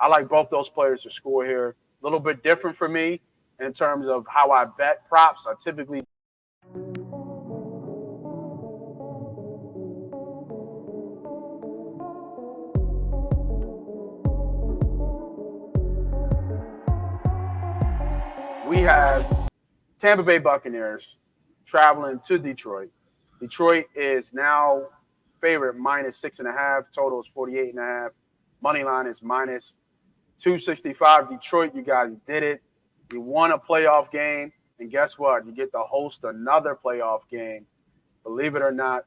I like both those players to score here. A little bit different for me in terms of how I bet props. I typically we have Tampa Bay Buccaneers traveling to Detroit. Detroit is now favorite -6.5. Total is 48.5. Money line is -265. Detroit, you guys did it. You won a playoff game, and guess what? You get to host another playoff game. Believe it or not,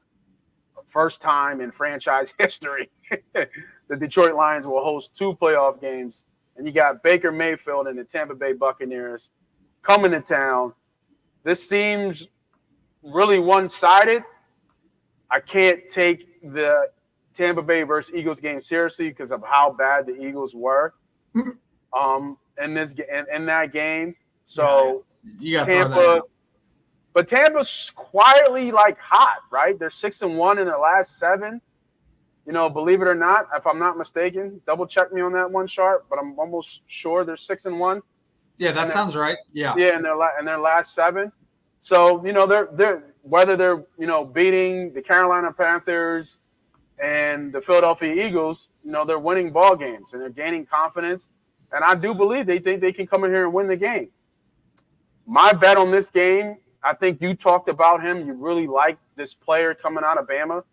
first time in franchise history, the Detroit Lions will host 2 playoff games, and you got Baker Mayfield and the Tampa Bay Buccaneers coming to town. This seems really one-sided. I can't take the Tampa Bay versus Eagles game seriously because of how bad the Eagles were in that game. So you Tampa, but Tampa's quietly like hot, right? They're 6-1 in their last 7. Believe it or not, if I'm not mistaken, double check me on that one, Sharp. But I'm almost sure they're 6-1. Yeah, that sounds right. Yeah, in their last 7. So they're whether they're beating the Carolina Panthers and the Philadelphia Eagles, they're winning ball games and they're gaining confidence. And I do believe they think they can come in here and win the game. My bet on this game, I think you talked about him. You really like this player coming out of Bama,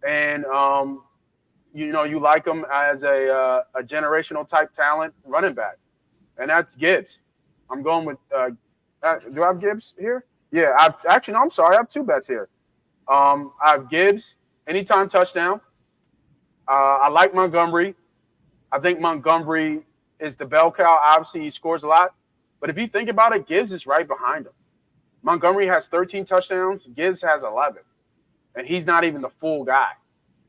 and you like him as a generational type talent running back, and that's Gibbs. I'm going with. Do I have Gibbs here? Yeah, I'm sorry. I have 2 bets here. I have Gibbs anytime touchdown. I like Montgomery. I think Montgomery is the bell cow. Obviously, he scores a lot. But if you think about it, Gibbs is right behind him. Montgomery has 13 touchdowns. Gibbs has 11. And he's not even the full guy.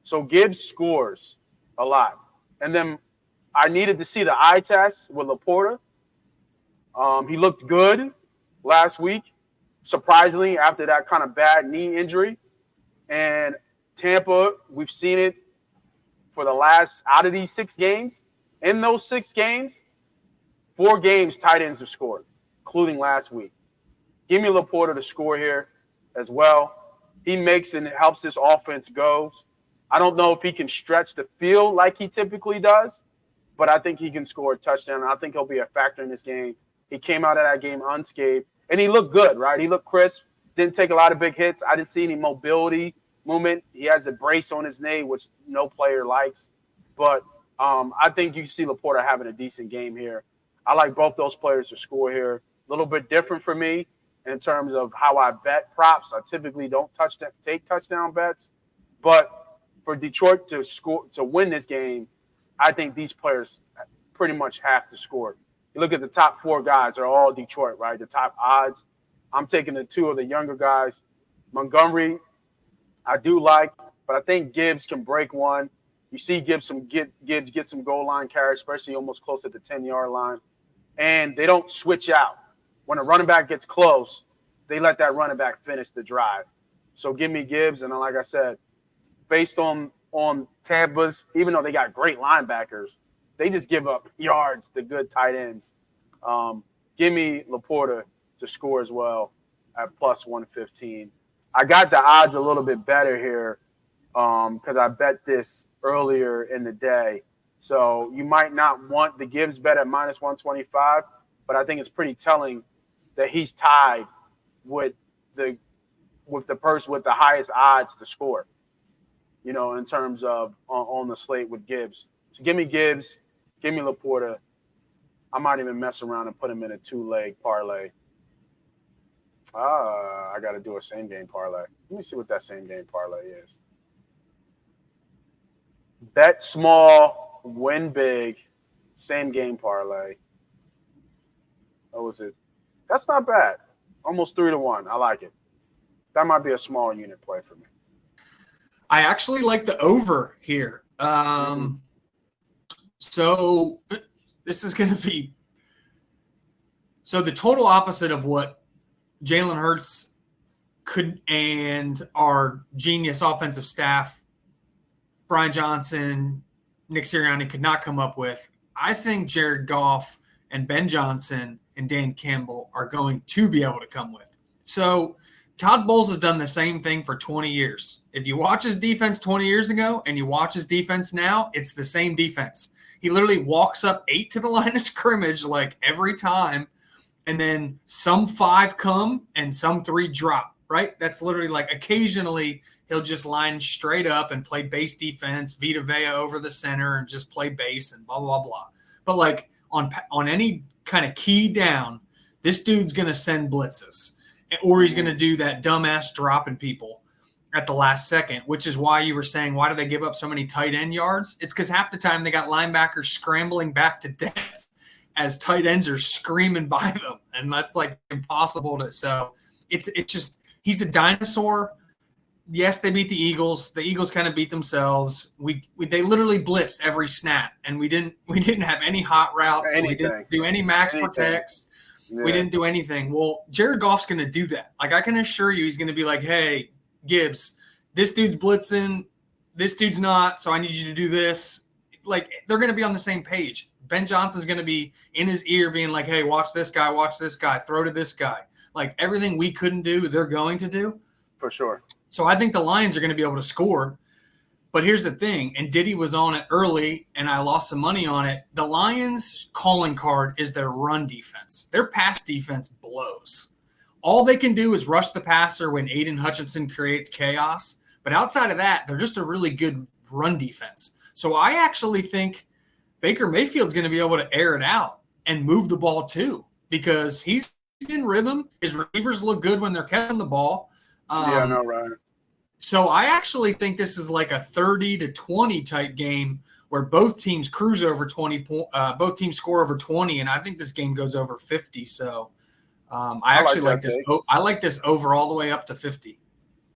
So Gibbs scores a lot. And then I needed to see the eye test with Laporta. He looked good last week, surprisingly, after that kind of bad knee injury. And Tampa, we've seen it for the last, out of these 6 games. In those 6 games, 4 games tight ends have scored, including last week. Give me Laporta to score here as well. He makes and helps this offense go. I don't know if he can stretch the field like he typically does, but I think he can score a touchdown. I think he'll be a factor in this game. He came out of that game unscathed, and he looked good, right? He looked crisp, didn't take a lot of big hits. I didn't see any mobility movement. He has a brace on his knee, which no player likes. But I think you see Laporta having a decent game here. I like both those players to score here. A little bit different for me in terms of how I bet props. I typically don't take touchdown bets. But for Detroit to win this game, I think these players pretty much have to score. You look at the top 4 guys, they're all Detroit, right? The top odds. I'm taking the 2 of the younger guys. Montgomery, I do like, but I think Gibbs can break one. You see Gibbs get some goal line carry, especially almost close at the 10-yard line. And they don't switch out. When a running back gets close, they let that running back finish the drive. So give me Gibbs. And like I said, based on Tampa's, even though they got great linebackers, they just give up yards to good tight ends. Give me Laporta to score as well at +115. I got the odds a little bit better here because I bet this earlier in the day. So you might not want the Gibbs bet at -125, but I think it's pretty telling that he's tied with the person with the highest odds to score, in terms of on the slate with Gibbs. So give me Gibbs, give me Laporta. I might even mess around and put him in a 2-leg parlay. I got to do a same-game parlay. Let me see what that same-game parlay is. Bet small, win big, same-game parlay. What was it? That's not bad. Almost 3-1. I like it. That might be a small unit play for me. I actually like the over here. So this is going to be – so the total opposite of what Jalen Hurts could and our genius offensive staff, Brian Johnson, Nick Sirianni, could not come up with. I think Jared Goff and Ben Johnson and Dan Campbell are going to be able to come with. So Todd Bowles has done the same thing for 20 years. If you watch his defense 20 years ago and you watch his defense now, it's the same defense. He literally walks up 8 to the line of scrimmage like every time, and then some 5 come and some 3 drop, right? That's literally like occasionally he'll just line straight up and play base defense, Vita Vea over the center and just play base and blah, blah, blah. But like on any kind of key down, this dude's going to send blitzes, or he's going to do that dumbass dropping people at the last second, which is why you were saying, why do they give up so many tight end yards? It's because half the time they got linebackers scrambling back to death as tight ends are screaming by them. And that's like impossible to, so it's just, he's a dinosaur. Yes, they beat the Eagles. The Eagles kind of beat themselves. They literally blitzed every snap, and we didn't have any hot routes. We didn't do any max protects. Yeah. We didn't do anything. Well, Jared Goff's going to do that. Like, I can assure you, he's going to be like, hey, Gibbs, this dude's blitzing, this dude's not, so I need you to do this. Like, they're going to be on the same page. Ben Johnson's going to be in his ear being like, hey, watch this guy, throw to this guy. Like, everything we couldn't do, they're going to do. For sure. So I think the Lions are going to be able to score. But here's the thing, and Diddy was on it early, and I lost some money on it. The Lions' calling card is their run defense. Their pass defense blows. All they can do is rush the passer when Aiden Hutchinson creates chaos. But outside of that, they're just a really good run defense. So I actually think Baker Mayfield's going to be able to air it out and move the ball too, because he's in rhythm. His receivers look good when they're catching the ball. Yeah, no, right. So I actually think this is like a 30-20 type game where both teams cruise over 20 both teams score over 20, and I think this game goes over 50. So I actually like this. I like this over all the way up to 50.